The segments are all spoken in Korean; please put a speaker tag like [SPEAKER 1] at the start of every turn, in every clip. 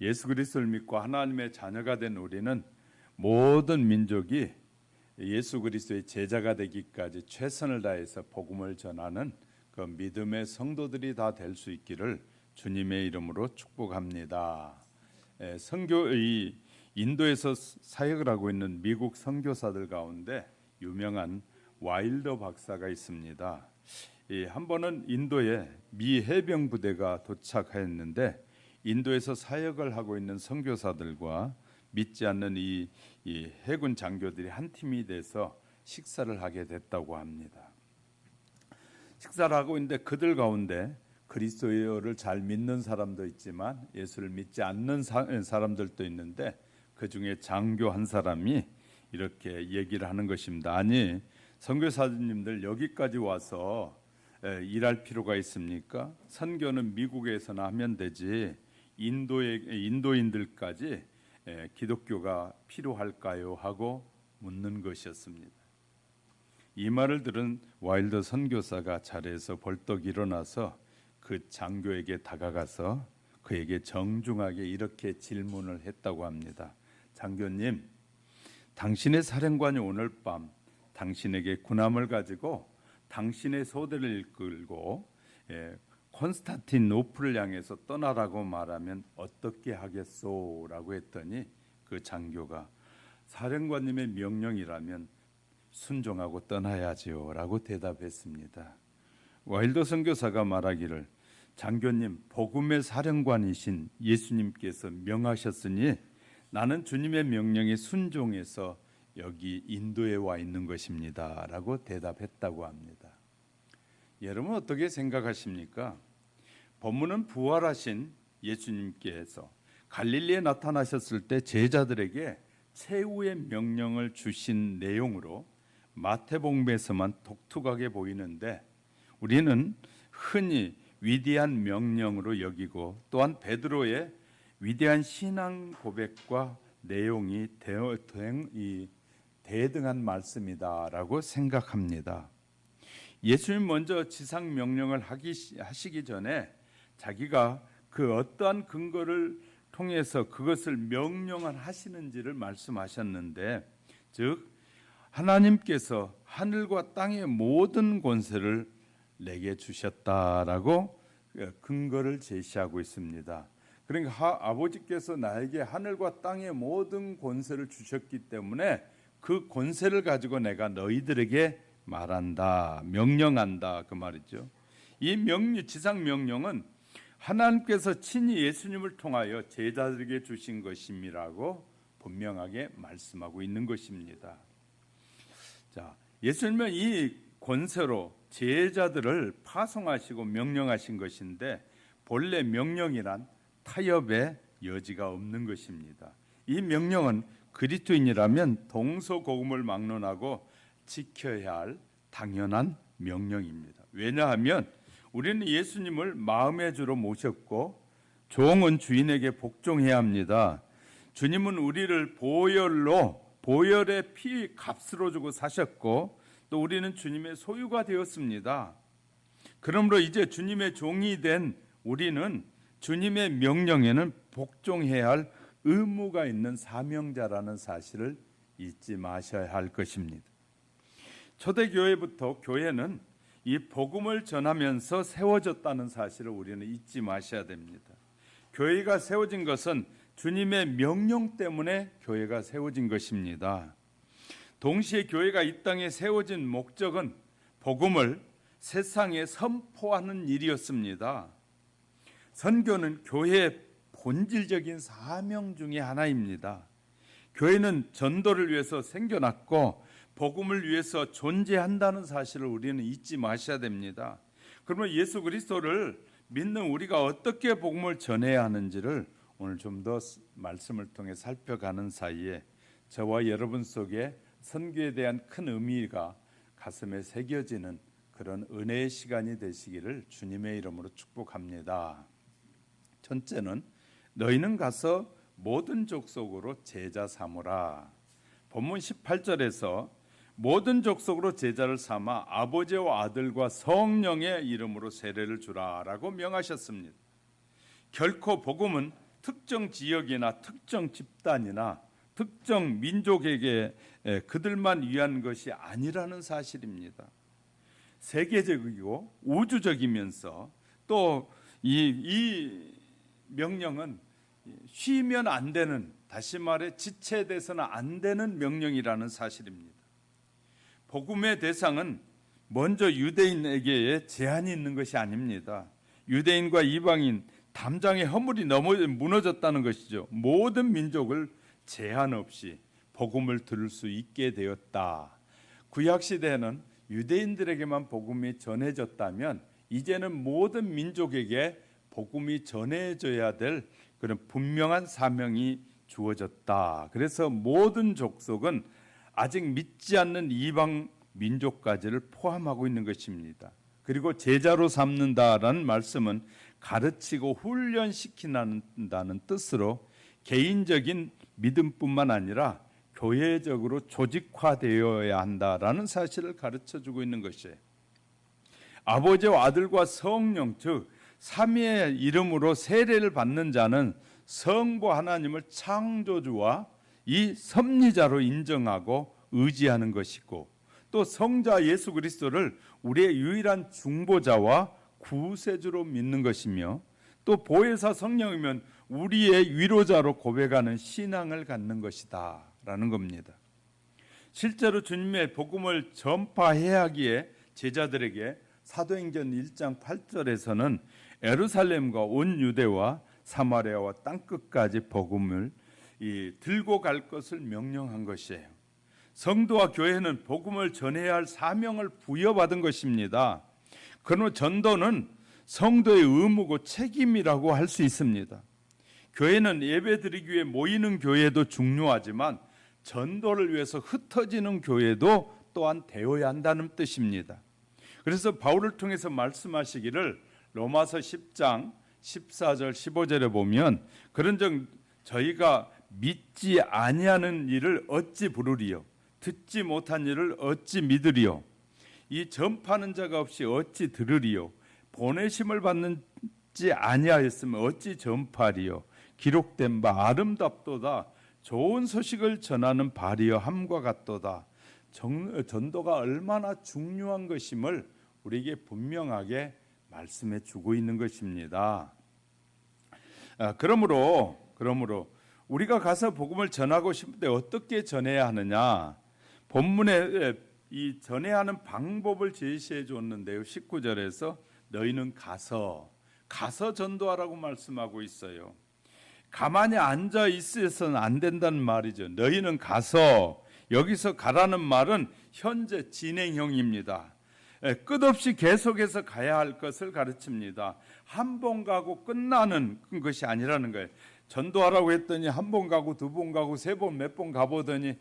[SPEAKER 1] 예수 그리스도를 믿고 하나님의 자녀가 된 우리는 모든 민족이 예수 그리스도의 제자가 되기까지 최선을 다해서 복음을 전하는 그 믿음의 성도들이 다 될 수 있기를 주님의 이름으로 축복합니다. 선교 인도에서 사역을 하고 있는 미국 선교사들 가운데 유명한 와일더 박사가 있습니다. 한 번은 인도에 미 해병 부대가 도착했는데 인도에서 사역을 하고 있는 선교사들과 믿지 않는 이 해군 장교들이 한 팀이 돼서 식사를 하게 됐다고 합니다. 식사를 하고 있는데 그들 가운데 그리스도를 잘 믿는 사람도 있지만 예수를 믿지 않는 사람들도 있는데 그 중에 장교 한 사람이 이렇게 얘기를 하는 것입니다. 아니, 선교사님들 여기까지 와서 일할 필요가 있습니까? 선교는 미국에서나 하면 되지 인도인들까지 기독교가 필요할까요? 하고 묻는 것이었습니다. 이 말을 들은 와일더 선교사가 자리에서 벌떡 일어나서 그 장교에게 다가가서 그에게 정중하게 이렇게 질문을 했다고 합니다. 장교님, 당신의 사령관이 오늘 밤 당신에게 군함을 가지고 당신의 소대를 이끌고 콘스탄티노플을 향해서 떠나라고 말하면 어떻게 하겠소? 라고 했더니 그 장교가 사령관님의 명령이라면 순종하고 떠나야지요 라고 대답했습니다. 와일더 선교사가 말하기를 장교님, 복음의 사령관이신 예수님께서 명하셨으니 나는 주님의 명령에 순종해서 여기 인도에 와 있는 것입니다 라고 대답했다고 합니다. 여러분 어떻게 생각하십니까? 본문은 부활하신 예수님께서 갈릴리에 나타나셨을 때 제자들에게 최후의 명령을 주신 내용으로 마태복음에서만 독특하게 보이는데 우리는 흔히 위대한 명령으로 여기고 또한 베드로의 위대한 신앙 고백과 내용이 대등한 말씀이다라고 생각합니다. 예수님 먼저 지상 명령을 하시기 전에 자기가 그 어떠한 근거를 통해서 그것을 명령을 하시는지를 말씀하셨는데, 즉 하나님께서 하늘과 땅의 모든 권세를 내게 주셨다라고 근거를 제시하고 있습니다. 그러니까 아버지께서 나에게 하늘과 땅의 모든 권세를 주셨기 때문에 그 권세를 가지고 내가 너희들에게 말한다, 명령한다 그 말이죠. 이 지상 명령은 하나님께서 친히 예수님을 통하여 제자들에게 주신 것임이라고 분명하게 말씀하고 있는 것입니다. 자, 예수님은 이 권세로 제자들을 파송하시고 명령하신 것인데 본래 명령이란 타협의 여지가 없는 것입니다. 이 명령은 그리스도인이라면 동서고금을 막론하고 지켜야 할 당연한 명령입니다. 왜냐하면 우리는 예수님을 마음의 주로 모셨고 종은 주인에게 복종해야 합니다. 주님은 우리를 보혈의 피 값으로 주고 사셨고 또 우리는 주님의 소유가 되었습니다. 그러므로 이제 주님의 종이 된 우리는 주님의 명령에는 복종해야 할 의무가 있는 사명자라는 사실을 잊지 마셔야 할 것입니다. 초대교회부터 교회는 이 복음을 전하면서 세워졌다는 사실을 우리는 잊지 마셔야 됩니다. 교회가 세워진 것은 주님의 명령 때문에 교회가 세워진 것입니다. 동시에 교회가 이 땅에 세워진 목적은 복음을 세상에 선포하는 일이었습니다. 선교는 교회의 본질적인 사명 중에 하나입니다. 교회는 전도를 위해서 생겨났고 복음을 위해서 존재한다는 사실을 우리는 잊지 마셔야 됩니다. 그러면 예수 그리스도를 믿는 우리가 어떻게 복음을 전해야 하는지를 오늘 좀 더 말씀을 통해 살펴가는 사이에 저와 여러분 속에 선교에 대한 큰 의미가 가슴에 새겨지는 그런 은혜의 시간이 되시기를 주님의 이름으로 축복합니다. 첫째는 너희는 가서 모든 족속으로 제자 삼으라. 본문 18절에서 모든 족속으로 제자를 삼아 아버지와 아들과 성령의 이름으로 세례를 주라라고 명하셨습니다. 결코 복음은 특정 지역이나 특정 집단이나 특정 민족에게 그들만 위한 것이 아니라는 사실입니다. 세계적이고 우주적이면서 또 이 명령은 쉬면 안 되는, 다시 말해 지체돼서는 안 되는 명령이라는 사실입니다. 복음의 대상은 먼저 유대인에게 제한이 있는 것이 아닙니다. 유대인과 이방인 담장의 허물이 무너졌다는 것이죠. 모든 민족을 제한 없이 복음을 들을 수 있게 되었다. 구약 시대에는 유대인들에게만 복음이 전해졌다면 이제는 모든 민족에게 복음이 전해져야 될 그런 분명한 사명이 주어졌다. 그래서 모든 족속은 아직 믿지 않는 이방 민족까지를 포함하고 있는 것입니다. 그리고 제자로 삼는다라는 말씀은 가르치고 훈련시킨다는 뜻으로 개인적인 믿음뿐만 아니라 교회적으로 조직화되어야 한다라는 사실을 가르쳐주고 있는 것이에요. 아버지와 아들과 성령, 즉 삼위의 이름으로 세례를 받는 자는 성부 하나님을 창조주와 이 섭리자로 인정하고 의지하는 것이고, 또 성자 예수 그리스도를 우리의 유일한 중보자와 구세주로 믿는 것이며, 또 보혜사 성령이면 우리의 위로자로 고백하는 신앙을 갖는 것이다 라는 겁니다. 실제로 주님의 복음을 전파해야 하기에 제자들에게 사도행전 1장 8절에서는 예루살렘과 온 유대와 사마리아와 땅끝까지 복음을 들고 갈 것을 명령한 것이에요. 성도와 교회는 복음을 전해야 할 사명을 부여받은 것입니다. 그러나 전도는 성도의 의무고 책임이라고 할 수 있습니다. 교회는 예배드리기 위해 모이는 교회도 중요하지만 전도를 위해서 흩어지는 교회도 또한 되어야 한다는 뜻입니다. 그래서 바울을 통해서 말씀하시기를 로마서 10장 14절 15절에 보면, 그런즉 저희가 믿지 아니하는 일을 어찌 부르리요, 듣지 못한 일을 어찌 믿으리요, 이 전파하는 자가 없이 어찌 들으리요, 보내심을 받는지 아니하였으면 어찌 전파하리요, 기록된 바 아름답도다, 좋은 소식을 전하는 바리여 함과 같도다. 전도가 얼마나 중요한 것임을 우리에게 분명하게 말씀해 주고 있는 것입니다. 그러므로 우리가 가서 복음을 전하고 싶을 때 어떻게 전해야 하느냐, 본문에 이 전해야 하는 방법을 제시해 줬는데요. 19절에서 너희는 가서 전도하라고 말씀하고 있어요. 가만히 앉아 있어서는 안 된다는 말이죠. 너희는 가서, 여기서 가라는 말은 현재 진행형입니다. 끝없이 계속해서 가야 할 것을 가르칩니다. 한 번 가고 끝나는 것이 아니라는 거예요. 전도하라고 했더니 한 번 가고 두 번 가고 세 번 몇 번 가보더니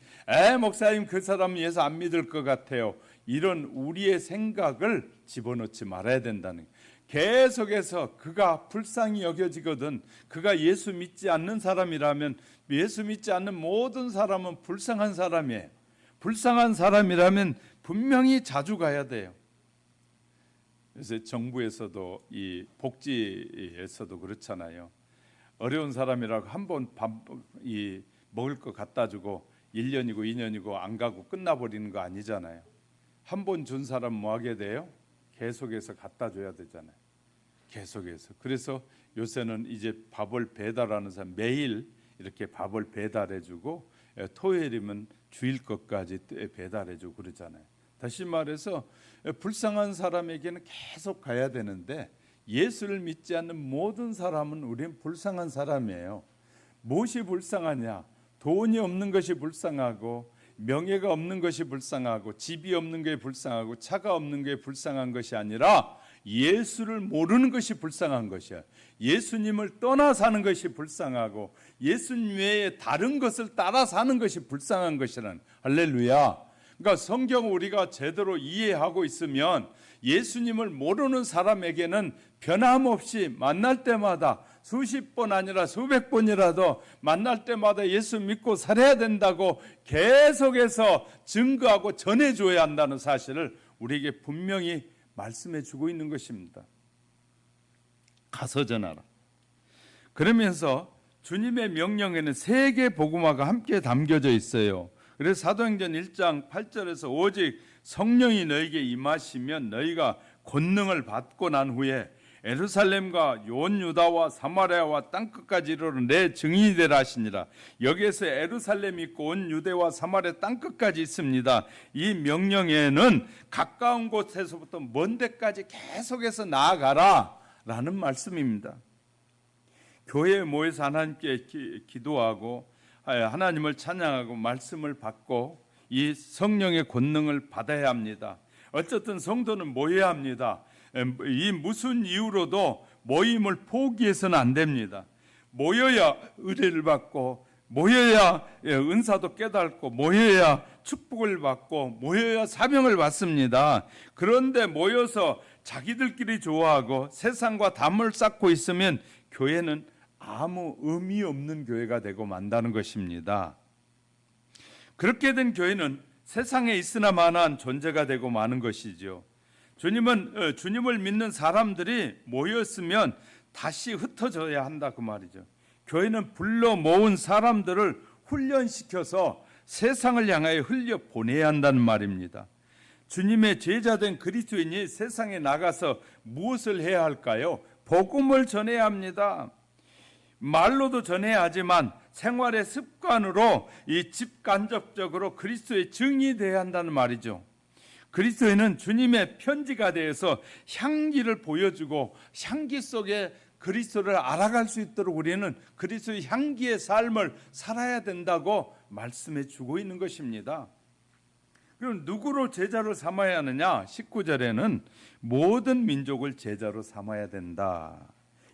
[SPEAKER 1] 목사님 그 사람 예수 안 믿을 것 같아요, 이런 우리의 생각을 집어넣지 말아야 된다는 거예요. 계속해서 그가 불쌍히 여겨지거든, 그가 예수 믿지 않는 사람이라면, 예수 믿지 않는 모든 사람은 불쌍한 사람이에요. 불쌍한 사람이라면 분명히 자주 가야 돼요. 그래서 정부에서도 이 복지에서도 그렇잖아요. 어려운 사람이라고 한 번 먹을 거 갖다 주고 1년이고 2년이고 안 가고 끝나버리는 거 아니잖아요. 한 번 준 사람 뭐 하게 돼요? 계속해서 갖다 줘야 되잖아요. 계속해서. 그래서 요새는 이제 밥을 배달하는 사람 매일 이렇게 밥을 배달해 주고, 토요일이면 주일 것까지 배달해 주고 그러잖아요. 다시 말해서 불쌍한 사람에게는 계속 가야 되는데, 예수를 믿지 않는 모든 사람은 우리는 불쌍한 사람이에요. 무엇이 불쌍하냐? 돈이 없는 것이 불쌍하고, 명예가 없는 것이 불쌍하고, 집이 없는 게 불쌍하고, 차가 없는 게 불쌍한 것이 아니라 예수를 모르는 것이 불쌍한 것이야. 예수님을 떠나 사는 것이 불쌍하고, 예수님 외에 다른 것을 따라 사는 것이 불쌍한 것이라는, 할렐루야. 그러니까 성경을 우리가 제대로 이해하고 있으면 예수님을 모르는 사람에게는 변함없이 만날 때마다 수십 번 아니라 수백 번이라도 만날 때마다 예수 믿고 살아야 된다고 계속해서 증거하고 전해줘야 한다는 사실을 우리에게 분명히 말씀해 주고 있는 것입니다. 가서 전하라. 그러면서 주님의 명령에는 세 개 복음화가 함께 담겨져 있어요. 그래서 사도행전 1장 8절에서 오직 성령이 너에게 임하시면 너희가 권능을 받고 난 후에 예루살렘과 온 유다와 사마리아와 땅끝까지 이르러 내 증인이 되라 하시니라. 여기에서 예루살렘이 있고 온 유대와 사마리아 땅끝까지 있습니다. 이 명령에는 가까운 곳에서부터 먼 데까지 계속해서 나아가라 라는 말씀입니다. 교회에 모여서 하나님께 기도하고 하나님을 찬양하고 말씀을 받고 이 성령의 권능을 받아야 합니다. 어쨌든 성도는 모여야 합니다. 이 무슨 이유로도 모임을 포기해서는 안 됩니다. 모여야 은혜를 받고, 모여야 은사도 깨닫고, 모여야 축복을 받고, 모여야 사명을 받습니다. 그런데 모여서 자기들끼리 좋아하고 세상과 담을 쌓고 있으면 교회는 아무 의미 없는 교회가 되고 만다는 것입니다. 그렇게 된 교회는 세상에 있으나 마나한 존재가 되고 마는 것이죠. 주님을 믿는 사람들이 모였으면 다시 흩어져야 한다 그 말이죠. 교회는 불러 모은 사람들을 훈련시켜서 세상을 향하여 흘려 보내야 한다는 말입니다. 주님의 제자된 그리스도인이 세상에 나가서 무엇을 해야 할까요? 복음을 전해야 합니다. 말로도 전해야 하지만 생활의 습관으로 이 직간접적으로 그리스도의 증인이 되어야 한다는 말이죠. 그리스도인은 주님의 편지가 되어서 향기를 보여주고 향기 속에 그리스도를 알아갈 수 있도록 우리는 그리스도의 향기의 삶을 살아야 된다고 말씀해 주고 있는 것입니다. 그럼 누구로 제자로 삼아야 하느냐? 19절에는 모든 민족을 제자로 삼아야 된다.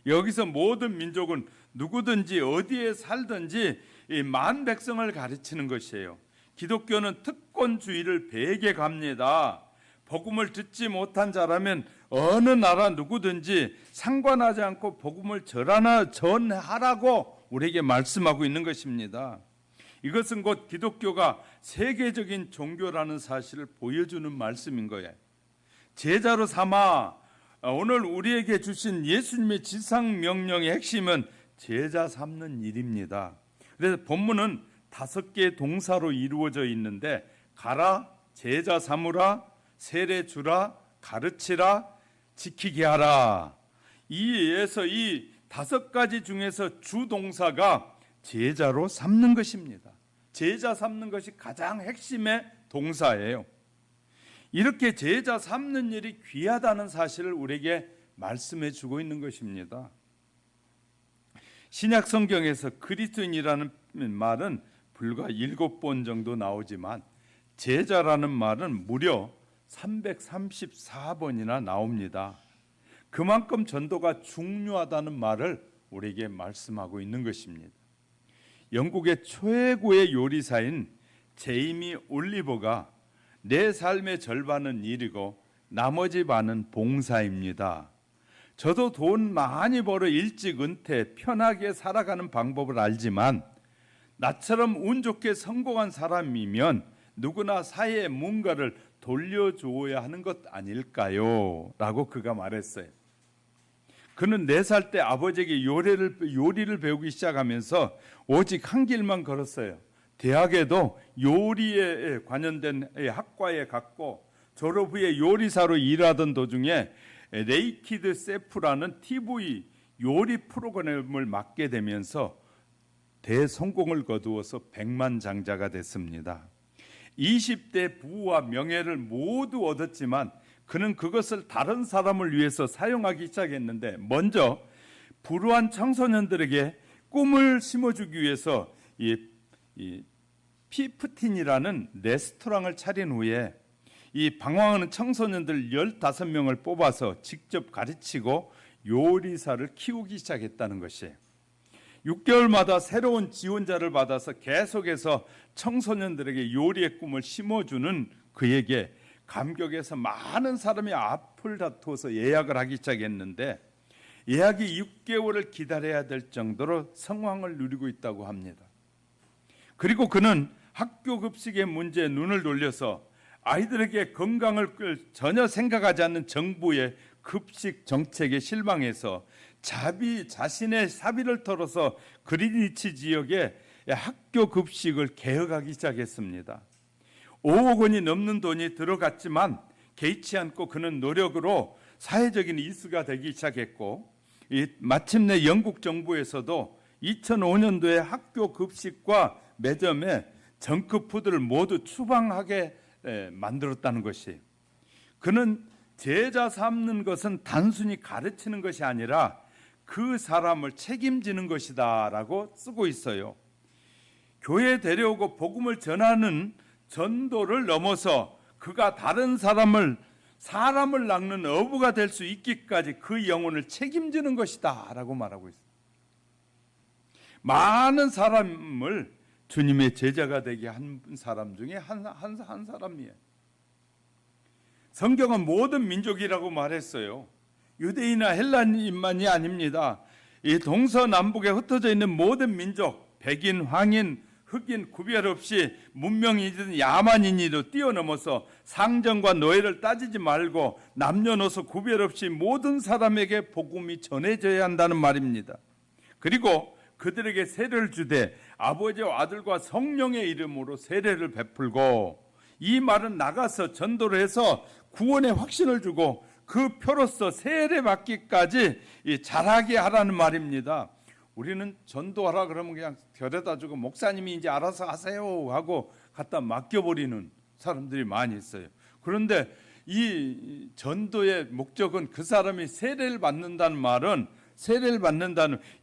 [SPEAKER 1] 여기서 모든 민족은 누구든지 어디에 살든지 이 만 백성을 가르치는 것이에요. 기독교는 특권주의를 배게 갑니다. 복음을 듣지 못한 자라면 어느 나라 누구든지 상관하지 않고 복음을 전하라고 우리에게 말씀하고 있는 것입니다. 이것은 곧 기독교가 세계적인 종교라는 사실을 보여주는 말씀인 거예요. 제자로 삼아 오늘 우리에게 주신 예수님의 지상명령의 핵심은 제자 삼는 일입니다. 그래서 본문은 5개의 동사로 이루어져 있는데 가라, 제자 삼으라, 세례 주라, 가르치라, 지키게 하라. 이에서 이 5가지 중에서 주동사가 제자로 삼는 것입니다. 제자 삼는 것이 가장 핵심의 동사예요. 이렇게 제자 삼는 일이 귀하다는 사실을 우리에게 말씀해 주고 있는 것입니다. 신약 성경에서 그리스도인이라는 말은 불과 7번 정도 나오지만 제자라는 말은 무려 334번이나 나옵니다. 그만큼 전도가 중요하다는 말을 우리에게 말씀하고 있는 것입니다. 영국의 최고의 요리사인 제이미 올리버가 내 삶의 절반은 일이고 나머지 반은 봉사입니다. 저도 돈 많이 벌어 일찍 은퇴, 편하게 살아가는 방법을 알지만 나처럼 운 좋게 성공한 사람이면 누구나 사회에 뭔가를 돌려주어야 하는 것 아닐까요? 라고 그가 말했어요. 그는 4살 때 아버지에게 요리를 배우기 시작하면서 오직 한 길만 걸었어요. 대학에도 요리에 관련된 학과에 갔고 졸업 후에 요리사로 일하던 도중에 레이키드 세프라는 TV 요리 프로그램을 맡게 되면서 대성공을 거두어서 백만장자가 됐습니다. 20대 부와 명예를 모두 얻었지만 그는 그것을 다른 사람을 위해서 사용하기 시작했는데 먼저 불우한 청소년들에게 꿈을 심어주기 위해서 이 피프틴이라는 레스토랑을 차린 후에 이 방황하는 청소년들 15명을 뽑아서 직접 가르치고 요리사를 키우기 시작했다는 것이에요. 6개월마다 새로운 지원자를 받아서 계속해서 청소년들에게 요리의 꿈을 심어주는 그에게 감격해서 많은 사람이 앞을 다투어서 예약을 하기 시작했는데 예약이 6개월을 기다려야 될 정도로 성황을 누리고 있다고 합니다. 그리고 그는 학교 급식의 문제에 눈을 돌려서 아이들에게 건강을 전혀 생각하지 않는 정부의 급식 정책에 실망해서 자신의 사비를 털어서 그리니치 지역에 학교 급식을 개혁하기 시작했습니다. 5억 원이 넘는 돈이 들어갔지만 개의치 않고 그는 노력으로 사회적인 이슈가 되기 시작했고, 마침내 영국 정부에서도 2005년도에 학교 급식과 매점에 정크푸드를 모두 추방하게 만들었다는 것이에요. 그는 제자 삼는 것은 단순히 가르치는 것이 아니라 그 사람을 책임지는 것이다 라고 쓰고 있어요. 교회에 데려오고 복음을 전하는 전도를 넘어서 그가 다른 사람을 낚는 어부가 될 수 있기까지 그 영혼을 책임지는 것이다 라고 말하고 있어요. 많은 사람을 주님의 제자가 되게 한 사람 중에 한 사람이에요. 성경은 모든 민족이라고 말했어요. 유대인이나 헬라인만이 아닙니다. 이 동서남북에 흩어져 있는 모든 민족, 백인, 황인, 흑인 구별 없이 문명이든 야만인이든 뛰어넘어서 상정과 노예를 따지지 말고 남녀노소 구별 없이 모든 사람에게 복음이 전해져야 한다는 말입니다. 그리고 그들에게 세례를 주되 아버지와 아들과 성령의 이름으로 세례를 베풀고, 이 말은 나가서 전도를 해서 구원의 확신을 주고 그 표로서 세례 받기까지 잘하게 하라는 말입니다. 우리는 전도하라 그러면 그냥 데려다 주고 목사님이 이제 알아서 하세요 하고 갖다 맡겨버리는 사람들이 많이 있어요. 그런데 이 전도의 목적은 그 사람이 세례를 받는다는 말은,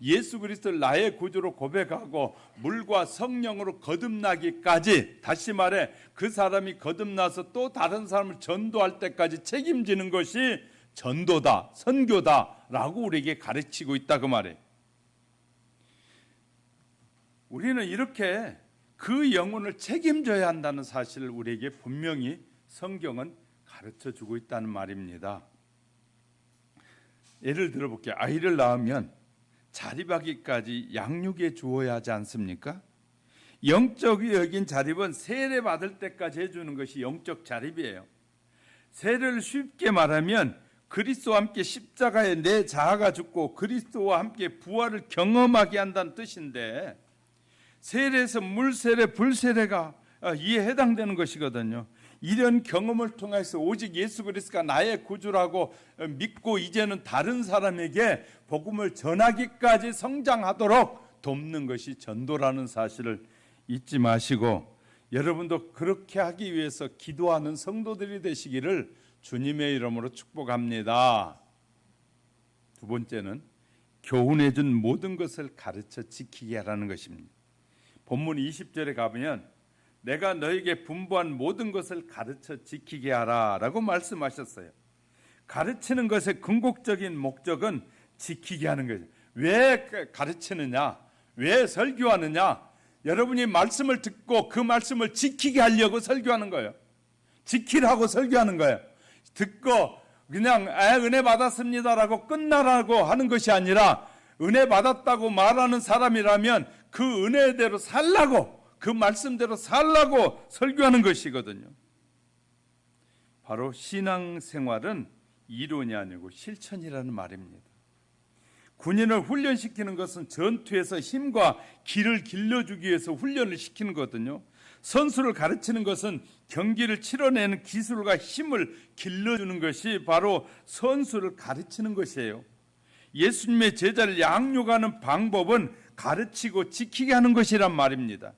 [SPEAKER 1] 예수 그리스도를 나의 구주로 고백하고 물과 성령으로 거듭나기까지, 다시 말해 그 사람이 거듭나서 또 다른 사람을 전도할 때까지 책임지는 것이 전도다, 선교다라고 우리에게 가르치고 있다 그 말이에요. 우리는 이렇게 그 영혼을 책임져야 한다는 사실을 우리에게 분명히 성경은 가르쳐주고 있다는 말입니다. 예를 들어볼게요. 아이를 낳으면 자립하기까지 양육해 주어야 하지 않습니까? 영적인 자립은 세례 받을 때까지 해주는 것이 영적 자립이에요. 세례를 쉽게 말하면 그리스도와 함께 십자가에 내 자아가 죽고 그리스도와 함께 부활을 경험하게 한다는 뜻인데, 세례에서 물세례, 불세례가 이에 해당되는 것이거든요. 이런 경험을 통해서 오직 예수 그리스도가 나의 구주라고 믿고 이제는 다른 사람에게 복음을 전하기까지 성장하도록 돕는 것이 전도라는 사실을 잊지 마시고, 여러분도 그렇게 하기 위해서 기도하는 성도들이 되시기를 주님의 이름으로 축복합니다. 두 번째는 교훈해 준 모든 것을 가르쳐 지키게 하라는 것입니다. 본문 20절에 가보면 내가 너에게 분부한 모든 것을 가르쳐 지키게 하라 라고 말씀하셨어요. 가르치는 것의 궁극적인 목적은 지키게 하는 거죠. 왜 가르치느냐? 왜 설교하느냐? 여러분이 말씀을 듣고 그 말씀을 지키게 하려고 설교하는 거예요. 지키라고 설교하는 거예요. 듣고 그냥 은혜 받았습니다라고 끝나라고 하는 것이 아니라, 은혜 받았다고 말하는 사람이라면 그 은혜대로 살라고, 그 말씀대로 살라고 설교하는 것이거든요. 바로 신앙생활은 이론이 아니고 실천이라는 말입니다. 군인을 훈련시키는 것은 전투에서 힘과 기를 길러주기 위해서 훈련을 시키는 거거든요. 선수를 가르치는 것은 경기를 치러내는 기술과 힘을 길러주는 것이 바로 선수를 가르치는 것이에요. 예수님의 제자를 양육하는 방법은 가르치고 지키게 하는 것이란 말입니다.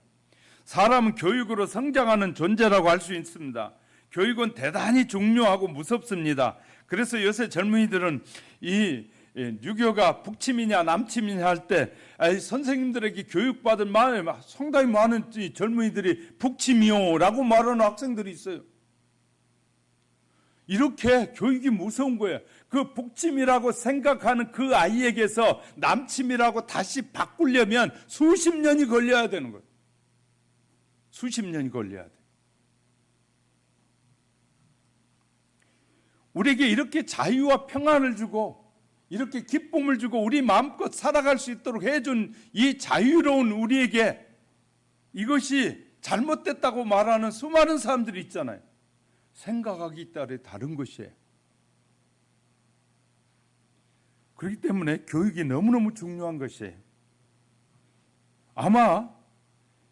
[SPEAKER 1] 사람은 교육으로 성장하는 존재라고 할 수 있습니다. 교육은 대단히 중요하고 무섭습니다. 그래서 요새 젊은이들은 이 유교가 북침이냐 남침이냐 할 때 선생님들에게 교육받은 상당히 많은 젊은이들이 북침이요라고 말하는 학생들이 있어요. 이렇게 교육이 무서운 거예요. 그 북침이라고 생각하는 그 아이에게서 남침이라고 다시 바꾸려면 수십 년이 걸려야 되는 거예요. 수십 년이 걸려야 돼. 우리에게 이렇게 자유와 평안을 주고 이렇게 기쁨을 주고 우리 마음껏 살아갈 수 있도록 해준 이 자유로운 우리에게 이것이 잘못됐다고 말하는 수많은 사람들이 있잖아요. 생각하기 따라 다른 것이에요. 그렇기 때문에 교육이 너무너무 중요한 것이에요. 아마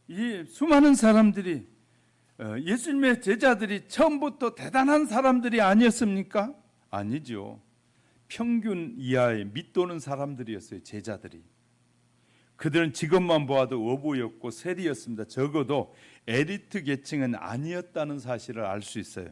[SPEAKER 1] 이 수많은 사람들이 예수님의 제자들이 처음부터 대단한 사람들이 아니었습니까? 아니죠. 평균 이하의 밑도는 사람들이었어요. 제자들이. 그들은 직업만 보아도 어부였고 세리였습니다. 적어도 엘리트 계층은 아니었다는 사실을 알 수 있어요.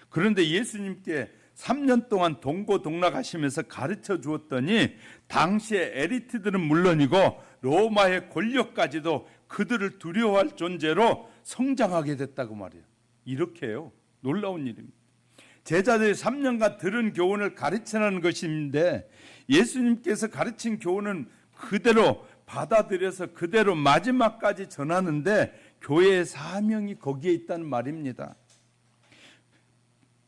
[SPEAKER 1] 그런데 예수님께 3년 동안 동고동락하시면서 가르쳐 주었더니 당시의 엘리트들은 물론이고 로마의 권력까지도 그들을 두려워할 존재로 성장하게 됐다고 말이에요. 이렇게요. 놀라운 일입니다. 제자들이 3년간 들은 교훈을 가르치라는 것인데 예수님께서 가르친 교훈은 그대로 받아들여서 그대로 마지막까지 전하는데 교회의 사명이 거기에 있다는 말입니다.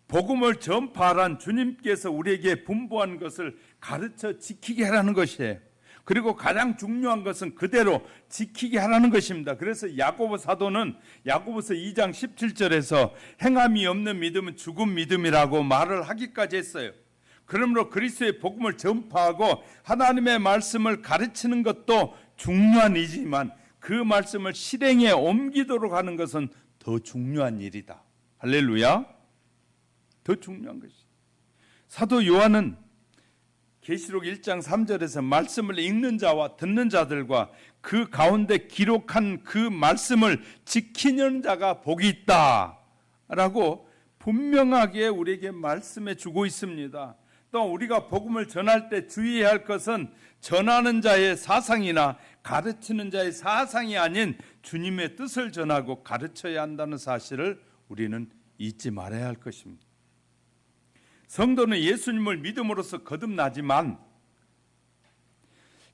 [SPEAKER 1] 복음을 전파하란 주님께서 우리에게 분부한 것을 가르쳐 지키게 하라는 것이에요. 그리고 가장 중요한 것은 그대로 지키게 하라는 것입니다. 그래서 야고보 사도는 야고보서 2장 17절에서 행함이 없는 믿음은 죽은 믿음이라고 말을 하기까지 했어요. 그러므로 그리스도의 복음을 전파하고 하나님의 말씀을 가르치는 것도 중요한 일이지만 그 말씀을 실행에 옮기도록 하는 것은 더 중요한 일이다. 할렐루야. 더 중요한 것이. 사도 요한은 계시록 1장 3절에서 말씀을 읽는 자와 듣는 자들과 그 가운데 기록한 그 말씀을 지키는 자가 복이 있다라고 분명하게 우리에게 말씀해 주고 있습니다. 또 우리가 복음을 전할 때 주의해야 할 것은 전하는 자의 사상이나 가르치는 자의 사상이 아닌 주님의 뜻을 전하고 가르쳐야 한다는 사실을 우리는 잊지 말아야 할 것입니다. 성도는 예수님을 믿음으로써 거듭나지만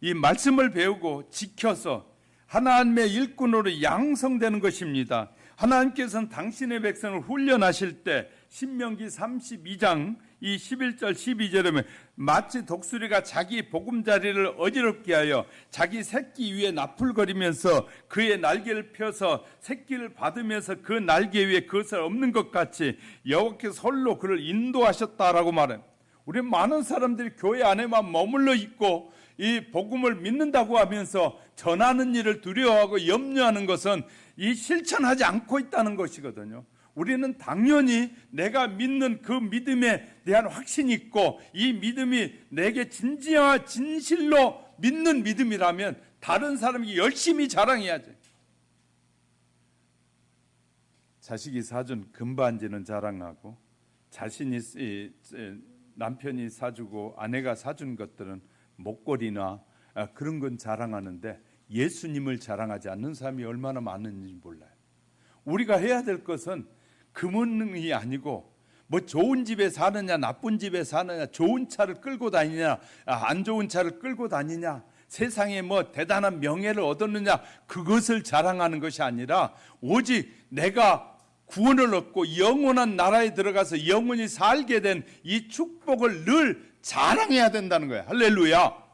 [SPEAKER 1] 이 말씀을 배우고 지켜서 하나님의 일꾼으로 양성되는 것입니다. 하나님께서는 당신의 백성을 훈련하실 때 신명기 32장 이 11절 12절에 마치 독수리가 자기 보금자리를 어지럽게 하여 자기 새끼 위에 나풀거리면서 그의 날개를 펴서 새끼를 받으면서 그 날개 위에 그것을 엎는 것 같이 여호와께서 홀로 그를 인도하셨다라고 말해요. 우리 많은 사람들이 교회 안에만 머물러 있고 이 복음을 믿는다고 하면서 전하는 일을 두려워하고 염려하는 것은 이 실천하지 않고 있다는 것이거든요. 우리는 당연히 내가 믿는 그 믿음에 대한 확신이 있고 이 믿음이 내게 진실로 믿는 믿음이라면 다른 사람이 열심히 자랑해야지. 자식이 사준 금반지는 자랑하고 자신이 남편이 사주고 아내가 사준 것들은 목걸이나 그런 건 자랑하는데 예수님을 자랑하지 않는 사람이 얼마나 많은지 몰라요. 우리가 해야 될 것은 금은이 아니고 뭐 좋은 집에 사느냐 나쁜 집에 사느냐 좋은 차를 끌고 다니냐 안 좋은 차를 끌고 다니냐 세상에 뭐 대단한 명예를 얻었느냐 그것을 자랑하는 것이 아니라 오직 내가 구원을 얻고 영원한 나라에 들어가서 영원히 살게 된 이 축복을 늘 자랑해야 된다는 거예요. 할렐루야.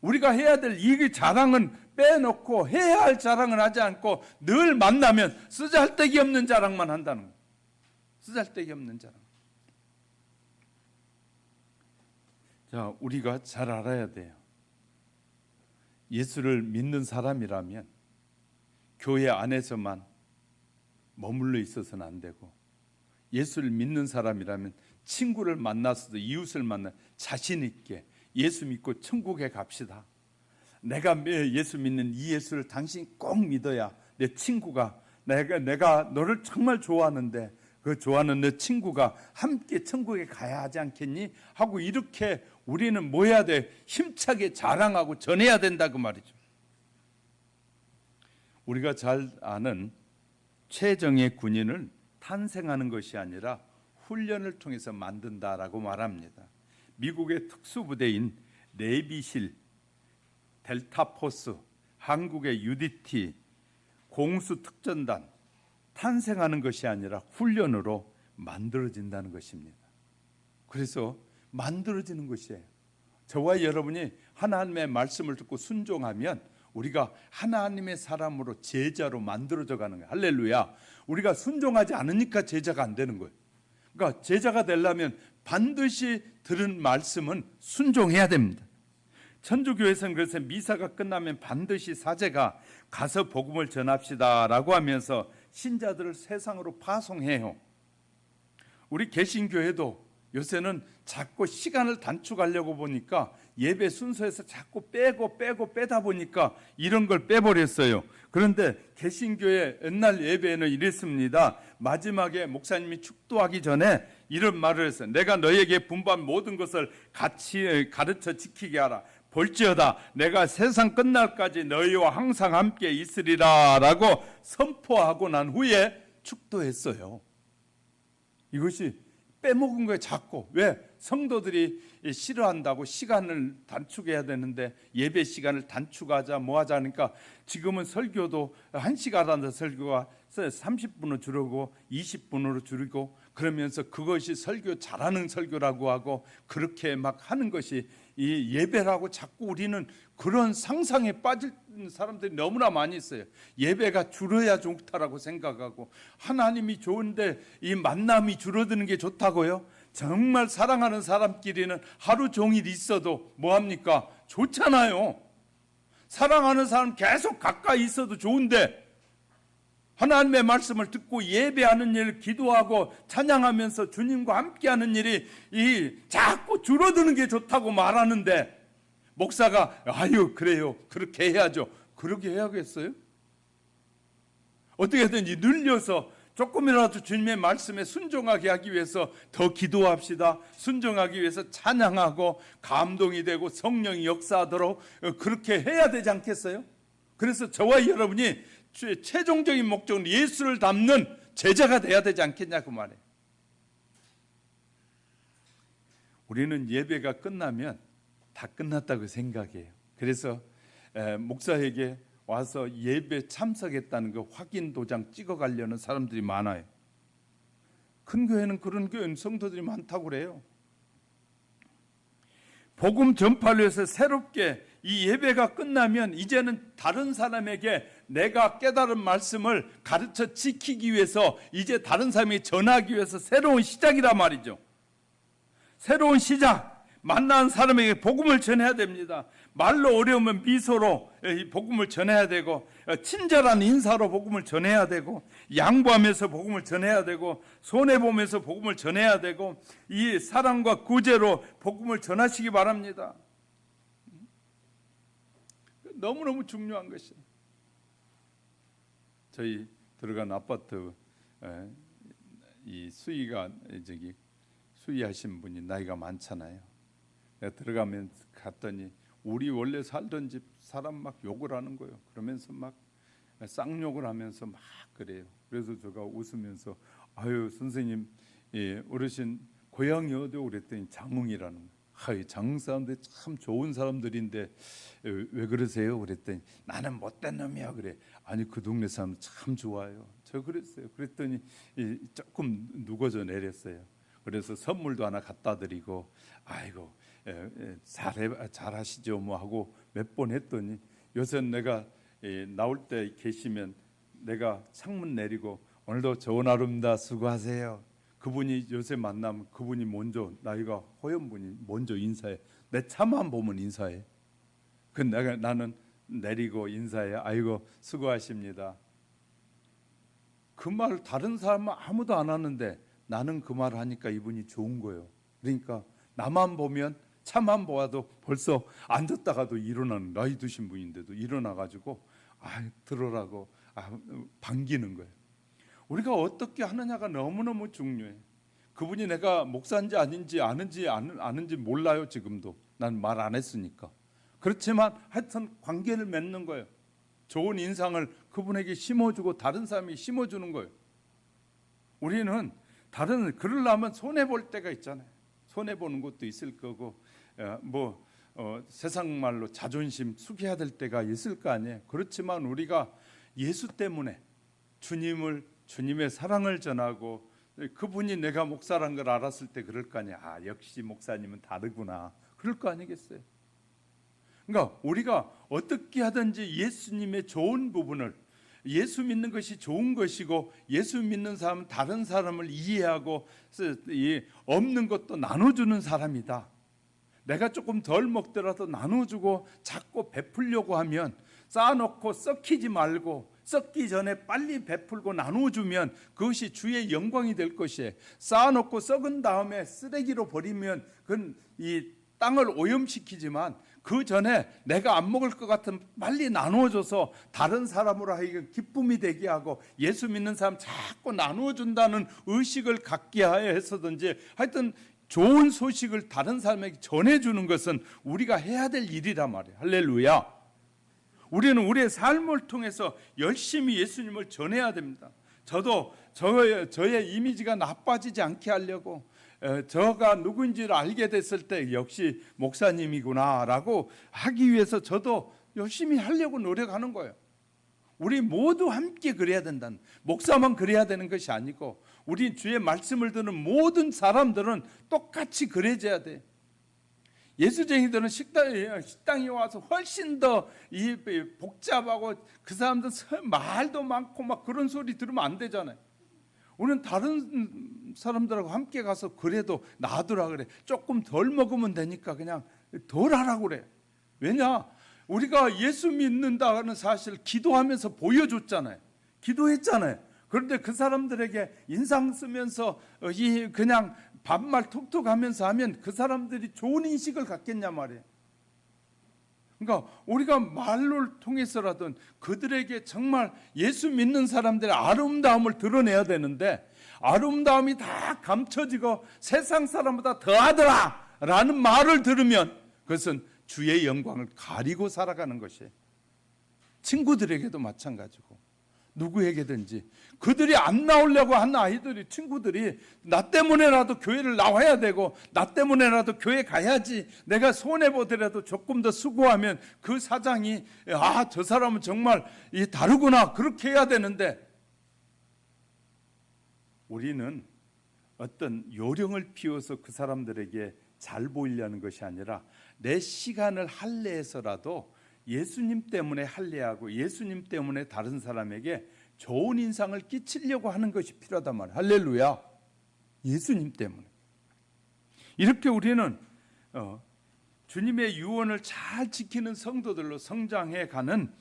[SPEAKER 1] 우리가 해야 될 이 자랑은 빼놓고 해야 할 자랑을 하지 않고 늘 만나면 쓰잘데기 없는 자랑만 한다는 거예요. 쓰잘데기 없는 자랑. 자, 우리가 잘 알아야 돼요. 예수를 믿는 사람이라면 교회 안에서만 머물러 있어서는 안 되고 예수를 믿는 사람이라면 친구를 만나서도 이웃을 만나 자신 있게 예수 믿고 천국에 갑시다. 내가 예수 믿는 이 예수를 당신이 꼭 믿어야 내 친구가 내가 너를 정말 좋아하는데 그 좋아하는 내 친구가 함께 천국에 가야 하지 않겠니? 하고 이렇게 우리는 뭐 해야 돼? 힘차게 자랑하고 전해야 된다 그 말이죠. 우리가 잘 아는 최정예 군인을 탄생하는 것이 아니라 훈련을 통해서 만든다라고 말합니다. 미국의 특수부대인 내비실, 델타포스, 한국의 UDT, 공수특전단 탄생하는 것이 아니라 훈련으로 만들어진다는 것입니다. 그래서 만들어지는 것이에요. 저와 여러분이 하나님의 말씀을 듣고 순종하면 우리가 하나님의 사람으로 제자로 만들어져 가는 거예요. 할렐루야. 우리가 순종하지 않으니까 제자가 안 되는 거예요. 그러니까 제자가 되려면 반드시 들은 말씀은 순종해야 됩니다. 천주교에서는 그래서 미사가 끝나면 반드시 사제가 가서 복음을 전합시다라고 하면서 신자들을 세상으로 파송해요. 우리 개신교회도 요새는 자꾸 시간을 단축하려고 보니까 예배 순서에서 자꾸 빼다 보니까 이런 걸 빼버렸어요. 그런데 개신교회 옛날 예배에는 이랬습니다. 마지막에 목사님이 축도하기 전에 이런 말을 했어요. 내가 너에게 분부한 모든 것을 같이 가르쳐 지키게 하라. 볼지어다 내가 세상 끝날까지 너희와 항상 함께 있으리라 라고 선포하고 난 후에 축도했어요. 이것이 빼먹은 거예요. 자꾸. 왜? 성도들이 싫어한다고 시간을 단축해야 되는데 예배 시간을 단축하자 뭐하자 하니까 지금은 설교도 1시간 한다 설교가 30분으로 줄이고 20분으로 줄이고 그러면서 그것이 설교 잘하는 설교라고 하고 그렇게 막 하는 것이 이 예배라고 자꾸 우리는 그런 상상에 빠질 사람들이 너무나 많이 있어요. 예배가 줄어야 좋다라고 생각하고 하나님이 좋은데 이 만남이 줄어드는 게 좋다고요? 정말 사랑하는 사람끼리는 하루 종일 있어도 뭐합니까? 좋잖아요. 사랑하는 사람 계속 가까이 있어도 좋은데 하나님의 말씀을 듣고 예배하는 일, 기도하고 찬양하면서 주님과 함께하는 일이 자꾸 줄어드는 게 좋다고 말하는데 목사가 아유 그래요 그렇게 해야죠. 그렇게 해야겠어요? 어떻게든지 늘려서 조금이라도 주님의 말씀에 순종하게 하기 위해서 더 기도합시다. 순종하기 위해서 찬양하고 감동이 되고 성령이 역사하도록 그렇게 해야 되지 않겠어요? 그래서 저와 여러분이 최종적인 목적은 예수를 닮는 제자가 돼야 되지 않겠냐고 말해요. 우리는 예배가 끝나면 다 끝났다고 생각해요. 그래서 목사에게 와서 예배 참석했다는 거 확인 도장 찍어가려는 사람들이 많아요. 큰 교회는 그런 교회 성도들이 많다고 그래요. 복음 전파를 위해서 새롭게 이 예배가 끝나면 이제는 다른 사람에게 내가 깨달은 말씀을 가르쳐 지키기 위해서 이제 다른 사람이 전하기 위해서 새로운 시작이란 말이죠. 새로운 시작. 만난 사람에게 복음을 전해야 됩니다. 말로 어려우면 미소로 복음을 전해야 되고 친절한 인사로 복음을 전해야 되고 양보하면서 복음을 전해야 되고 손해보면서 복음을 전해야 되고 이 사랑과 구제로 복음을 전하시기 바랍니다. 너무너무 중요한 것이에요. 저희 들어간 아파트 이 수의하신 분이 나이가 많잖아요. 내가 들어가면 갔더니 우리 원래 살던 집 사람 막 욕을 하는 거예요. 그러면서 막 쌍욕을 하면서 막 그래요. 그래서 제가 웃으면서 아유 선생님 어르신 고향이 어디요? 그랬더니 장흥이라는 거예요. 아유 장흥 사람들 참 좋은 사람들인데 왜 그러세요? 그랬더니 나는 못된 놈이야 그래. 아니 그 동네 사람 참 좋아요. 저 그랬어요. 그랬더니 조금 누워져 내렸어요. 그래서 선물도 하나 갖다 드리고 아이고 잘하시죠 뭐 하고 몇 번 했더니 요새 내가 나올 때 계시면 내가 창문 내리고 오늘도 좋은 하루입니다 수고하세요. 그분이 요새 만나면 그분이 먼저 나이가 호연 분이 먼저 인사해. 내 차만 보면 인사해. 그 나는 내리고 인사해. 아이고 수고하십니다. 그 말을 다른 사람은 아무도 안 하는데 나는 그 말을 하니까 이분이 좋은 거예요. 그러니까 나만 보면 차만 보아도 벌써 앉았다가도 일어나는 나이 드신 분인데도 일어나가지고 들으라고 반기는 거예요. 우리가 어떻게 하느냐가 너무너무 중요해. 그분이 내가 목사인지 아닌지 아는지 몰라요. 지금도 난 말 안 했으니까. 그렇지만 하여튼 관계를 맺는 거예요. 좋은 인상을 그분에게 심어주고 다른 사람이 심어주는 거예요. 우리는 그러려면 손해볼 때가 있잖아요. 손해보는 것도 있을 거고 세상 말로 자존심 숙여야 될 때가 있을 거 아니에요. 그렇지만 우리가 예수 때문에 주님의 사랑을 전하고 그분이 내가 목사란 걸 알았을 때 그럴 거 아니야. 역시 목사님은 다르구나. 그럴 거 아니겠어요. 그러니까 우리가 어떻게 하든지 예수님의 좋은 부분을 예수 믿는 것이 좋은 것이고 예수 믿는 사람은 다른 사람을 이해하고 없는 것도 나눠주는 사람이다. 내가 조금 덜 먹더라도 나눠주고 자꾸 베풀려고 하면 쌓아놓고 썩히지 말고 썩기 전에 빨리 베풀고 나눠주면 그것이 주의 영광이 될 것이에요. 쌓아놓고 썩은 다음에 쓰레기로 버리면 그건 이 땅을 오염시키지만 그 전에 내가 안 먹을 것 같으면 빨리 나눠줘서 다른 사람으로 하여금 기쁨이 되게 하고 예수 믿는 사람 자꾸 나눠준다는 의식을 갖게 해서든지 하여튼 좋은 소식을 다른 사람에게 전해주는 것은 우리가 해야 될 일이란 말이에요. 할렐루야. 우리는 우리의 삶을 통해서 열심히 예수님을 전해야 됩니다. 저도 저의 이미지가 나빠지지 않게 하려고 저가 누구인지를 알게 됐을 때 역시 목사님이구나라고 하기 위해서 저도 열심히 하려고 노력하는 거예요. 우리 모두 함께 그래야 된다는, 목사만 그래야 되는 것이 아니고 우리 주의 말씀을 듣는 모든 사람들은 똑같이 그래져야 돼. 예수쟁이들은 식당에 와서 훨씬 더 복잡하고 그 사람들 말도 많고 막 그런 소리 들으면 안 되잖아요. 우리는 다른 사람들하고 함께 가서 그래도 놔두라 그래. 조금 덜 먹으면 되니까 그냥 덜 하라고 그래. 왜냐? 우리가 예수 믿는다는 사실을 기도하면서 보여줬잖아요. 기도했잖아요. 그런데 그 사람들에게 인상 쓰면서 그냥 반말 툭툭 하면서 하면 그 사람들이 좋은 인식을 갖겠냐 말이에요. 그러니까 우리가 말을 통해서라도 그들에게 정말 예수 믿는 사람들의 아름다움을 드러내야 되는데 아름다움이 다 감춰지고 세상 사람보다 더하더라 라는 말을 들으면 그것은 주의 영광을 가리고 살아가는 것이에요. 친구들에게도 마찬가지고 누구에게든지 그들이 안 나오려고 하는 아이들이 친구들이 나 때문에라도 교회를 나와야 되고 나 때문에라도 교회 가야지 내가 손해보더라도 조금 더 수고하면 그 사장이 저 사람은 정말 다르구나 그렇게 해야 되는데 우리는 어떤 요령을 피워서 그 사람들에게 잘 보이려는 것이 아니라 내 시간을 할애해서라도 예수님 때문에 할례하고 예수님 때문에 다른 사람에게 좋은 인상을 끼치려고 하는 것이 필요하단 말이에요. 할렐루야. 예수님 때문에. 이렇게 우리는 주님의 유언을 잘 지키는 성도들로 성장해 가는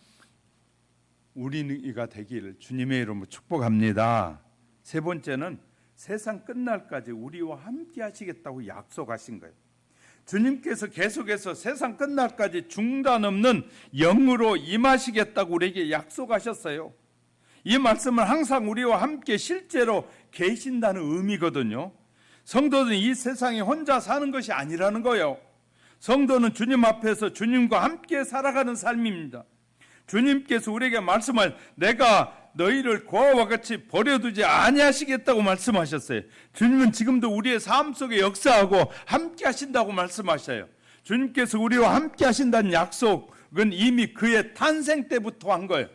[SPEAKER 1] 우리가 되기를 주님의 이름으로 축복합니다. 세 번째는 세상 끝날까지 우리와 함께 하시겠다고 약속하신 거예요. 주님께서 계속해서 세상 끝날까지 중단 없는 영으로 임하시겠다고 우리에게 약속하셨어요. 이 말씀은 항상 우리와 함께 실제로 계신다는 의미거든요. 성도는 이 세상에 혼자 사는 것이 아니라는 거예요. 성도는 주님 앞에서 주님과 함께 살아가는 삶입니다. 주님께서 우리에게 말씀할 내가 너희를 고아와 같이 버려두지 아니하시겠다고 말씀하셨어요. 주님은 지금도 우리의 삶 속에 역사하고 함께 하신다고 말씀하셔요. 주님께서 우리와 함께 하신다는 약속은 이미 그의 탄생 때부터 한 거예요.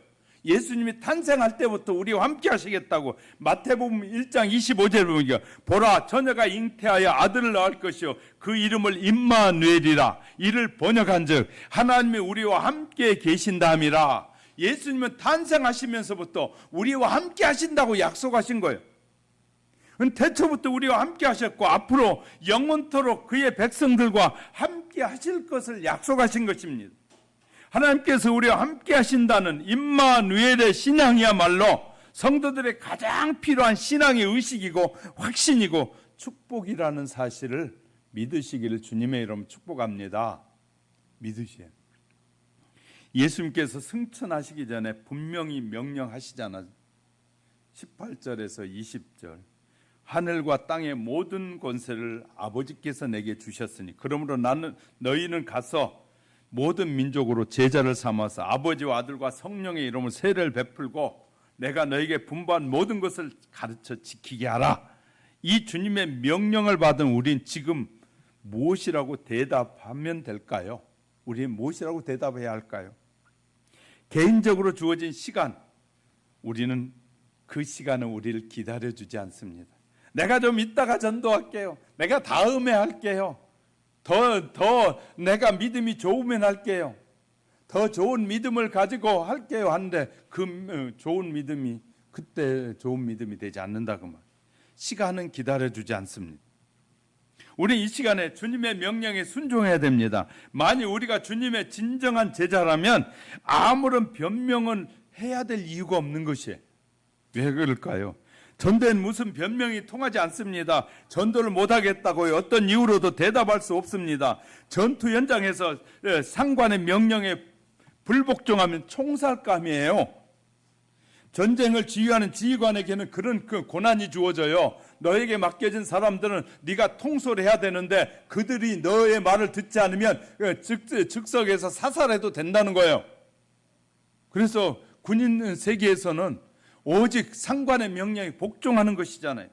[SPEAKER 1] 예수님이 탄생할 때부터 우리와 함께 하시겠다고 마태복음 1장 25절을 보니까 보라 처녀가 잉태하여 아들을 낳을 것이요 그 이름을 임마누엘이라 이를 번역한즉 하나님이 우리와 함께 계신다함이라. 예수님은 탄생하시면서부터 우리와 함께 하신다고 약속하신 거예요. 태초부터 우리와 함께 하셨고 앞으로 영원토록 그의 백성들과 함께 하실 것을 약속하신 것입니다. 하나님께서 우리와 함께 하신다는 임마누엘의 신앙이야말로 성도들의 가장 필요한 신앙의 의식이고 확신이고 축복이라는 사실을 믿으시기를 주님의 이름으로 축복합니다. 믿으세요. 예수님께서 승천하시기 전에 분명히 명령하시잖아요. 18절에서 20절 하늘과 땅의 모든 권세를 아버지께서 내게 주셨으니 그러므로 너희는 가서 모든 민족으로 제자를 삼아서 아버지와 아들과 성령의 이름으로 세례를 베풀고 내가 너에게 분부한 모든 것을 가르쳐 지키게 하라. 이 주님의 명령을 받은 우린 지금 무엇이라고 대답하면 될까요? 우리는 무엇이라고 대답해야 할까요? 개인적으로 주어진 시간, 우리는 그 시간은 우리를 기다려주지 않습니다. 내가 좀 이따가 전도할게요. 내가 다음에 할게요. 더 내가 믿음이 좋으면 할게요. 더 좋은 믿음을 가지고 할게요 하는데 그 좋은 믿음이 그때 좋은 믿음이 되지 않는다 그 말. 시간은 기다려주지 않습니다. 우리 이 시간에 주님의 명령에 순종해야 됩니다. 만일 우리가 주님의 진정한 제자라면 아무런 변명은 해야 될 이유가 없는 것이에요. 왜 그럴까요? 전도엔 무슨 변명이 통하지 않습니다. 전도를 못하겠다고 어떤 이유로도 대답할 수 없습니다. 전투 현장에서 상관의 명령에 불복종하면 총살감이에요. 전쟁을 지휘하는 지휘관에게는 그런 고난이 주어져요. 너에게 맡겨진 사람들은 네가 통솔을 해야 되는데 그들이 너의 말을 듣지 않으면 즉석에서 사살해도 된다는 거예요. 그래서 군인 세계에서는 오직 상관의 명령에 복종하는 것이잖아요.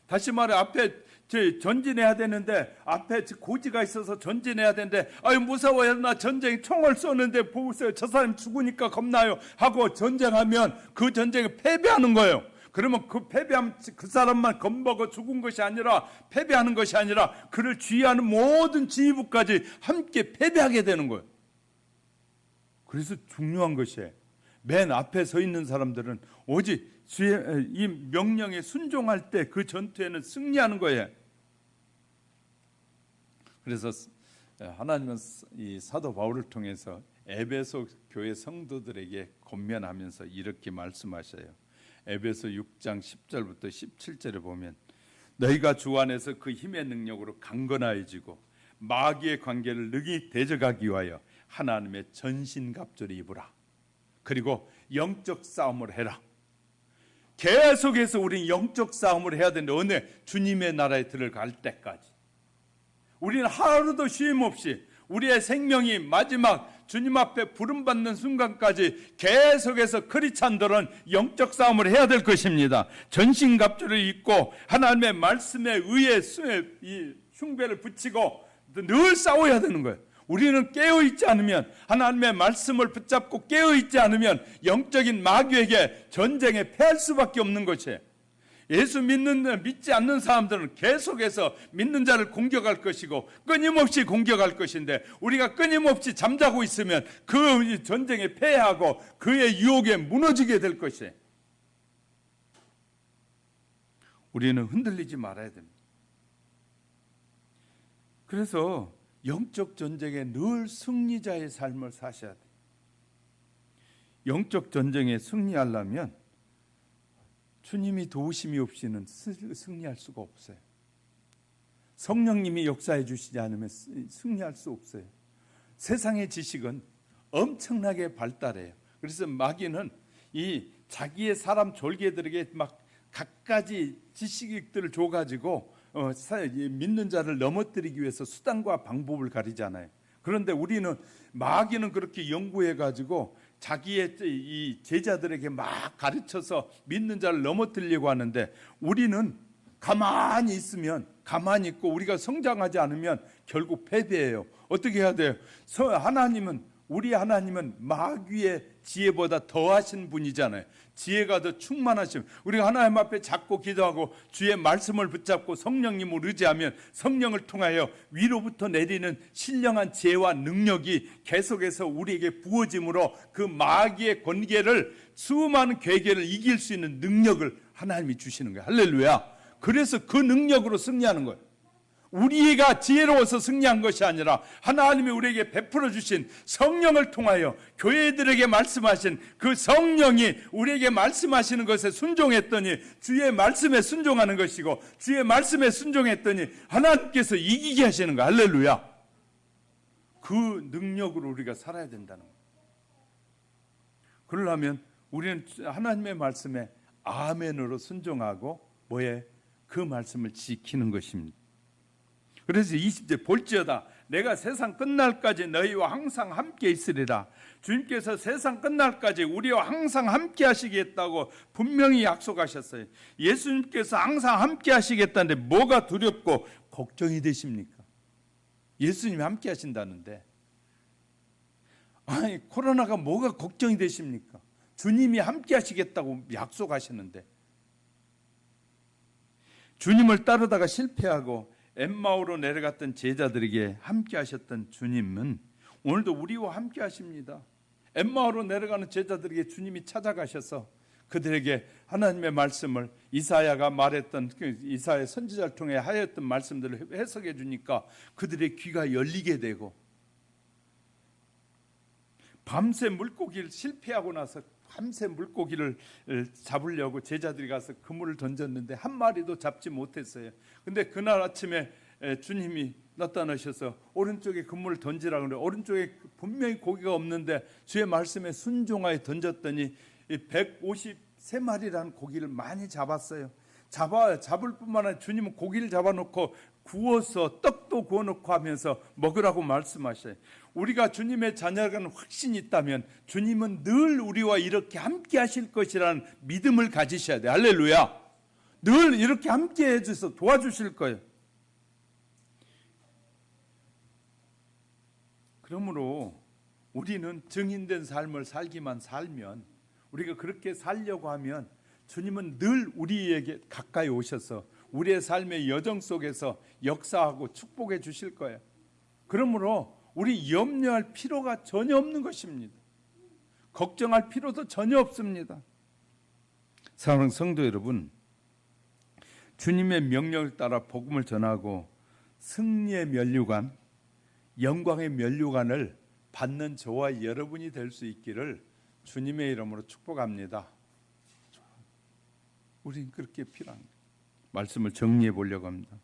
[SPEAKER 1] 다시 말해 앞에 전진해야 되는데 앞에 고지가 있어서 전진해야 되는데 아유 무서워요. 나 전쟁 총을 쏘는데 보세요. 저 사람 죽으니까 겁나요. 하고 전쟁하면 그 전쟁에 패배하는 거예요. 그러면 그 패배하면 그 사람만 겁먹어 죽은 것이 아니라 패배하는 것이 아니라 그를 지휘하는 모든 지휘부까지 함께 패배하게 되는 거예요. 그래서 중요한 것이에요. 맨 앞에 서 있는 사람들은 오직 주의 이 명령에 순종할 때 그 전투에는 승리하는 거예요. 그래서 하나님은 이 사도 바울을 통해서 에베소 교회 성도들에게 권면하면서 이렇게 말씀하셔요. 에베소 6장 10절부터 17절에 보면 너희가 주 안에서 그 힘의 능력으로 강건하여지고 마귀의 관계를 능히 대적하기 위하여 하나님의 전신갑주를 입으라. 그리고 영적 싸움을 해라. 계속해서 우리는 영적 싸움을 해야 되는데 어느 주님의 나라에 들어갈 때까지 우리는 하루도 쉼 없이 우리의 생명이 마지막 주님 앞에 부름받는 순간까지 계속해서 크리스찬들은 영적 싸움을 해야 될 것입니다. 전신갑주를 입고 하나님의 말씀에 의해 이 흉배를 붙이고 늘 싸워야 되는 거예요. 우리는 깨어있지 않으면 하나님의 말씀을 붙잡고 깨어있지 않으면 영적인 마귀에게 전쟁에 패할 수밖에 없는 것이에요. 예수 믿지 않는 사람들은 계속해서 믿는 자를 공격할 것이고 끊임없이 공격할 것인데 우리가 끊임없이 잠자고 있으면 그 전쟁에 패하고 그의 유혹에 무너지게 될 것이에요. 우리는 흔들리지 말아야 됩니다. 그래서 영적 전쟁에 늘 승리자의 삶을 사셔야 돼요. 영적 전쟁에 승리하려면 주님이 도우심이 없이는 승리할 수가 없어요. 성령님이 역사해 주시지 않으면 승리할 수 없어요. 세상의 지식은 엄청나게 발달해요. 그래서 마귀는 이 자기의 사람 졸개들에게 막 갖가지 지식들을 줘가지고 믿는 자를 넘어뜨리기 위해서 수단과 방법을 가리잖아요. 그런데 우리는 마귀는 그렇게 연구해가지고 자기의 이 제자들에게 막 가르쳐서 믿는 자를 넘어뜨리려고 하는데 우리는 가만히 있으면 가만히 있고 우리가 성장하지 않으면 결국 패배해요. 어떻게 해야 돼요? 우리 하나님은 마귀의 지혜보다 더하신 분이잖아요. 지혜가 더 충만하시면 우리가 하나님 앞에 잡고 기도하고 주의 말씀을 붙잡고 성령님을 의지하면 성령을 통하여 위로부터 내리는 신령한 지혜와 능력이 계속해서 우리에게 부어짐으로 그 마귀의 권계를 수많은 괴계를 이길 수 있는 능력을 하나님이 주시는 거예요. 할렐루야. 그래서 그 능력으로 승리하는 거예요. 우리가 지혜로워서 승리한 것이 아니라 하나님이 우리에게 베풀어 주신 성령을 통하여 교회들에게 말씀하신 그 성령이 우리에게 말씀하시는 것에 순종했더니 주의 말씀에 순종하는 것이고 주의 말씀에 순종했더니 하나님께서 이기게 하시는 거야. 할렐루야. 그 능력으로 우리가 살아야 된다는 거예요. 그러려면 우리는 하나님의 말씀에 아멘으로 순종하고 그 말씀을 지키는 것입니다. 그래서 20절 볼지어다 내가 세상 끝날까지 너희와 항상 함께 있으리라. 주님께서 세상 끝날까지 우리와 항상 함께 하시겠다고 분명히 약속하셨어요. 예수님께서 항상 함께 하시겠다는데 뭐가 두렵고 걱정이 되십니까? 예수님이 함께 하신다는데 아니 코로나가 뭐가 걱정이 되십니까? 주님이 함께 하시겠다고 약속하시는데 주님을 따르다가 실패하고 엠마오로 내려갔던 제자들에게 함께 하셨던 주님은 오늘도 우리와 함께 하십니다. 엠마오로 내려가는 제자들에게 주님이 찾아가셔서 그들에게 하나님의 말씀을 이사야가 말했던 이사야 선지자를 통해 하였던 말씀들을 해석해 주니까 그들의 귀가 열리게 되고, 밤새 물고기를 실패하고 나서 밤새 물고기를 잡으려고 제자들이 가서 그물을 던졌는데 한 마리도 잡지 못했어요. 근데 그날 아침에 주님이 나타나셔서 오른쪽에 그물을 던지라 그래. 오른쪽에 분명히 고기가 없는데 주의 말씀에 순종하여 던졌더니 153마리라는 고기를 많이 잡았어요. 잡을 뿐만 아니라 주님은 고기를 잡아놓고 구워서 떡도 구워놓고 하면서 먹으라고 말씀하셔요. 우리가 주님의 자녀라는 확신이 있다면 주님은 늘 우리와 이렇게 함께 하실 것이라는 믿음을 가지셔야 돼요. 할렐루야. 늘 이렇게 함께 해주셔서 도와주실 거예요. 그러므로 우리는 증인된 삶을 살기만 살면, 우리가 그렇게 살려고 하면 주님은 늘 우리에게 가까이 오셔서 우리의 삶의 여정 속에서 역사하고 축복해 주실 거예요. 그러므로 우리 염려할 필요가 전혀 없는 것입니다. 걱정할 필요도 전혀 없습니다. 사랑하는 성도 여러분, 주님의 명령을 따라 복음을 전하고 승리의 면류관, 영광의 면류관을 받는 저와 여러분이 될 수 있기를 주님의 이름으로 축복합니다. 우린 그렇게 필요합니다. 말씀을 정리해 보려고 합니다.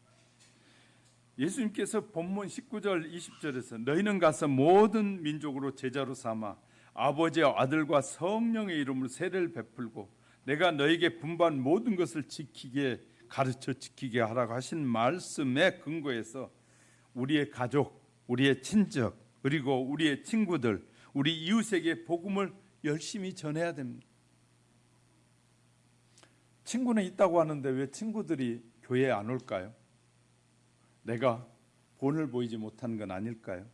[SPEAKER 1] 예수님께서 본문 19절 20절에서 너희는 가서 모든 민족으로 제자로 삼아 아버지와 아들과 성령의 이름으로 세례를 베풀고 내가 너에게 분부한 모든 것을 가르쳐 지키게 하라고 하신 말씀에 근거해서 우리의 가족, 우리의 친척, 그리고 우리의 친구들, 우리 이웃에게 복음을 열심히 전해야 됩니다. 친구는 있다고 하는데 왜 친구들이 교회에 안 올까요? 내가 본을 보이지 못하는 건 아닐까요?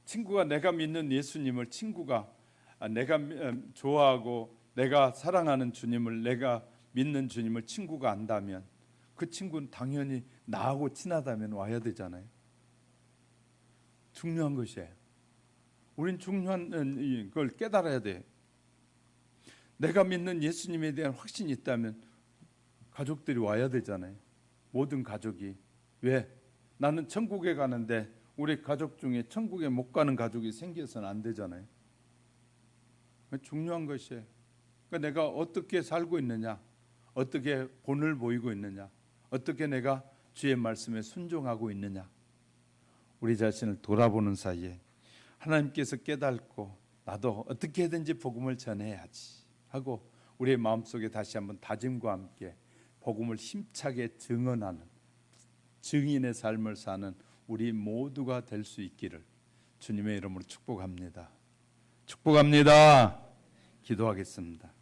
[SPEAKER 1] 친구가 내가 믿는 예수님을, 친구가 내가 좋아하고 내가 사랑하는 주님을, 내가 믿는 주님을 친구가 안다면 그 친구는 당연히 나하고 친하다면 와야 되잖아요. 중요한 것이에요. 우린 중요한 걸 깨달아야 돼. 내가 믿는 예수님에 대한 확신이 있다면 가족들이 와야 되잖아요. 모든 가족이. 왜? 나는 천국에 가는데 우리 가족 중에 천국에 못 가는 가족이 생겨서는 안 되잖아요. 중요한 것이에요. 그러니까 내가 어떻게 살고 있느냐, 어떻게 본을 보이고 있느냐, 어떻게 내가 주의 말씀에 순종하고 있느냐, 우리 자신을 돌아보는 사이에 하나님께서 깨닫고 나도 어떻게든지 복음을 전해야지 하고 우리의 마음속에 다시 한번 다짐과 함께 복음을 힘차게 증언하는 증인의 삶을 사는 우리 모두가 될 수 있기를 주님의 이름으로 축복합니다. 축복합니다. 기도하겠습니다.